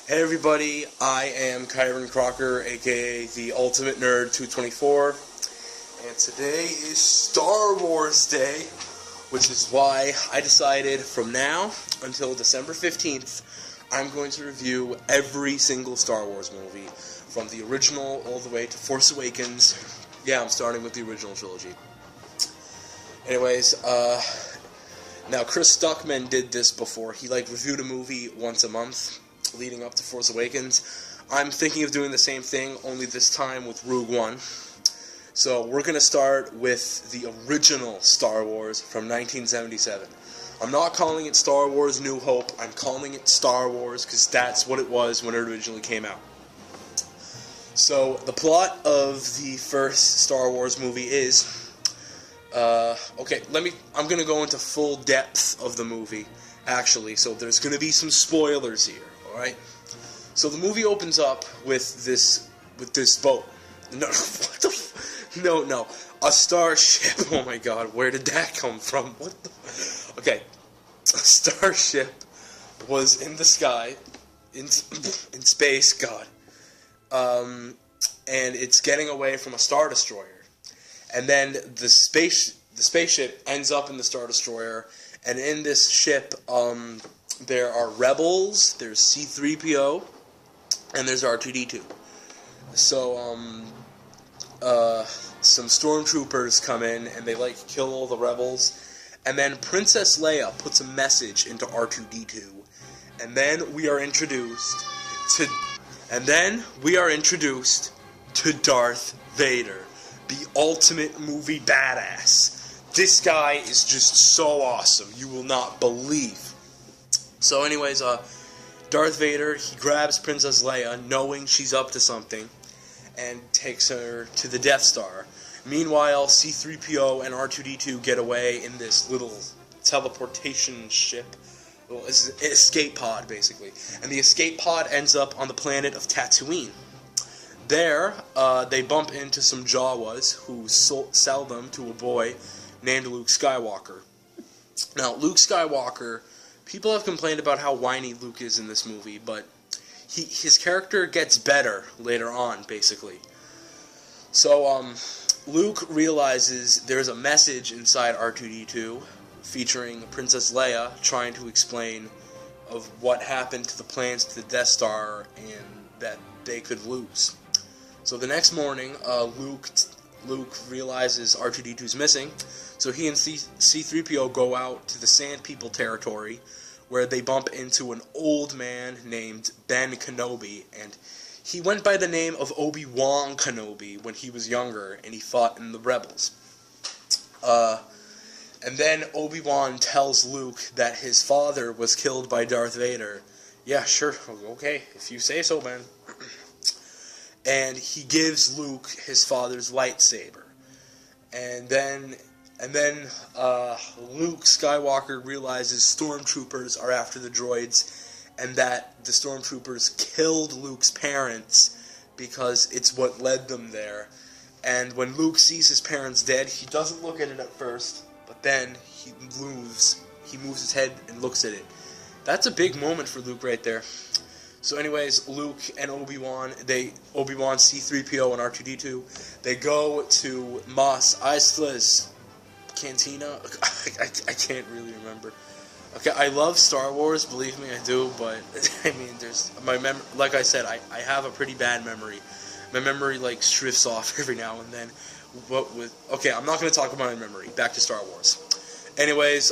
Hey everybody, I am Kyron Crocker, aka the Ultimate Nerd 224, and today is Star Wars Day, which is why I decided from now until December 15th, I'm going to review every single Star Wars movie, from the original all the way to Force Awakens. Yeah, I'm starting with the original trilogy. Anyways, now Chris Stuckman did this before. He reviewed a movie once a month leading up to Force Awakens. I'm thinking of doing the same thing, only this time with Rogue One. So we're going to start with the original Star Wars from 1977. I'm not calling it Star Wars New Hope, I'm calling it Star Wars because that's what it was when it originally came out. So the plot of the first Star Wars movie is, I'm going to go into full depth of the movie, actually, so there's going to be some spoilers here. Alright, so the movie opens up with this boat. No, a starship. Oh my god, where did that come from? Okay, a starship was in the sky, in space, god, and it's getting away from a Star Destroyer, and then the spaceship ends up in the Star Destroyer, and in this ship, there are rebels, there's C-3PO, and there's R2-D2. So, some stormtroopers come in, and they, kill all the rebels, and then Princess Leia puts a message into R2-D2, and then we are introduced to Darth Vader, the ultimate movie badass. This guy is just so awesome, you will not believe. So anyways, Darth Vader, he grabs Princess Leia, knowing she's up to something, and takes her to the Death Star. Meanwhile, C-3PO and R2-D2 get away in this little teleportation ship, little escape pod, basically. And the escape pod ends up on the planet of Tatooine. There, they bump into some Jawas who sell them to a boy named Luke Skywalker. Now, Luke Skywalker, people have complained about how whiny Luke is in this movie, but his character gets better later on, basically. So, Luke realizes there's a message inside R2-D2 featuring Princess Leia trying to explain of what happened to the plans to the Death Star and that they could lose. So the next morning, Luke realizes R2-D2's missing, so he and C-3PO go out to the Sand People territory, where they bump into an old man named Ben Kenobi, and he went by the name of Obi-Wan Kenobi when he was younger, and he fought in the Rebels. And then Obi-Wan tells Luke that his father was killed by Darth Vader. Yeah, sure, okay, if you say so, man. And he gives Luke his father's lightsaber. And then Luke Skywalker realizes stormtroopers are after the droids, and that the stormtroopers killed Luke's parents because it's what led them there. And when Luke sees his parents dead, he doesn't look at it at first, but then he moves his head and looks at it. That's a big moment for Luke right there. So anyways, Luke and Obi-Wan, C-3PO, and R2-D2, they go to Mos Eisley's Cantina. I can't really remember. Okay, I love Star Wars, believe me, I do, but I mean, like I said, I have a pretty bad memory. My memory drifts off every now and then. Okay, I'm not going to talk about my memory. Back to Star Wars. Anyways,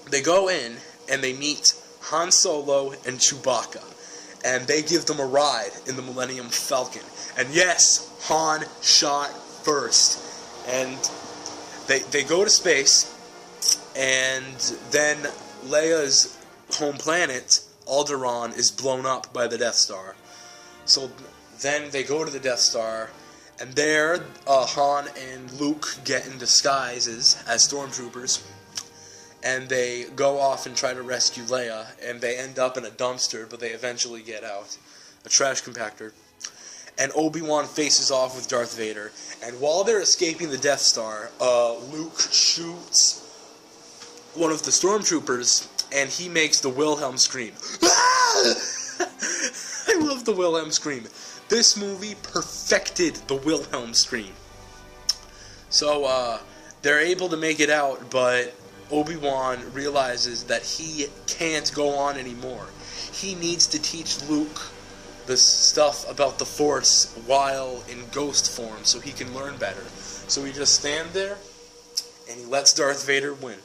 they go in and they meet Han Solo and Chewbacca, and they give them a ride in the Millennium Falcon. And yes, Han shot first, and they go to space, and then Leia's home planet, Alderaan, is blown up by the Death Star. So then they go to the Death Star, and there Han and Luke get in disguises as stormtroopers, and they go off and try to rescue Leia, and they end up in a dumpster, but they eventually get out. A trash compactor. And Obi-Wan faces off with Darth Vader, and while they're escaping the Death Star, Luke shoots one of the stormtroopers, and he makes the Wilhelm scream. the Wilhelm scream. This movie perfected the Wilhelm scream. So, they're able to make it out, but Obi-Wan realizes that he can't go on anymore. He needs to teach Luke the stuff about the Force while in ghost form so he can learn better. So he just stands there, and he lets Darth Vader win.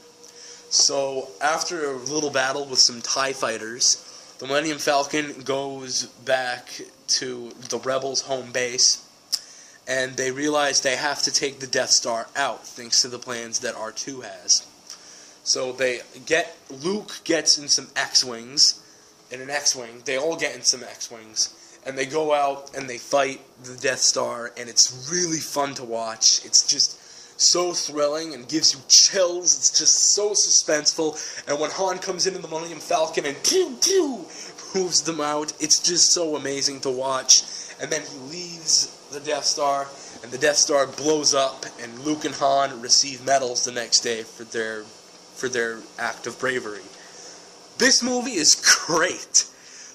So, after a little battle with some TIE fighters, the Millennium Falcon goes back to the Rebels' home base, and they realize they have to take the Death Star out, thanks to the plans that R2 has. So Luke gets in some X-Wings, in an X-Wing, they all get in some X-Wings, and they go out and they fight the Death Star, and it's really fun to watch. It's just so thrilling and gives you chills. It's just so suspenseful. And when Han comes in the Millennium Falcon and pew pew moves them out, it's just so amazing to watch. And then he leaves the Death Star, and the Death Star blows up, and Luke and Han receive medals the next day for their act of bravery. This movie is great.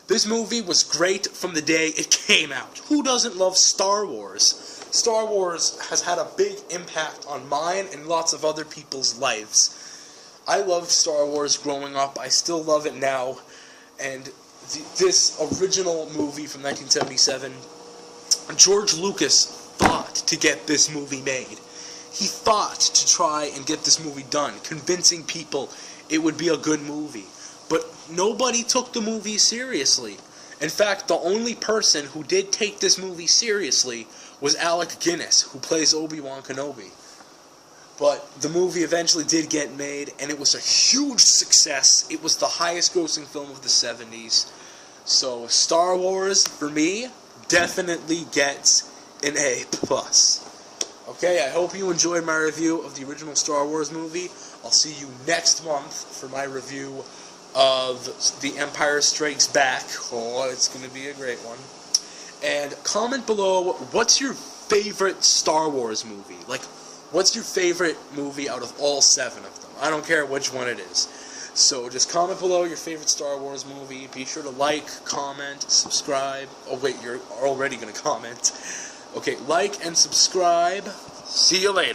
This movie was great from the day it came out. Who doesn't love Star Wars? Star Wars has had a big impact on mine and lots of other people's lives. I loved Star Wars growing up. I still love it now. And this original movie from 1977, George Lucas fought to get this movie made. He fought to try and get this movie done, convincing people it would be a good movie. But nobody took the movie seriously. In fact, the only person who did take this movie seriously was Alec Guinness, who plays Obi-Wan Kenobi. But the movie eventually did get made, and it was a huge success. It was the highest grossing film of the 70s. So Star Wars, for me, definitely gets an A+. Okay, I hope you enjoyed my review of the original Star Wars movie. I'll see you next month for my review of The Empire Strikes Back. Oh, it's going to be a great one. And comment below, what's your favorite Star Wars movie? Like, what's your favorite movie out of all 7 of them? I don't care which one it is. So just comment below your favorite Star Wars movie. Be sure to like, comment, subscribe. Oh wait, you're already going to comment. Okay, like and subscribe. See you later.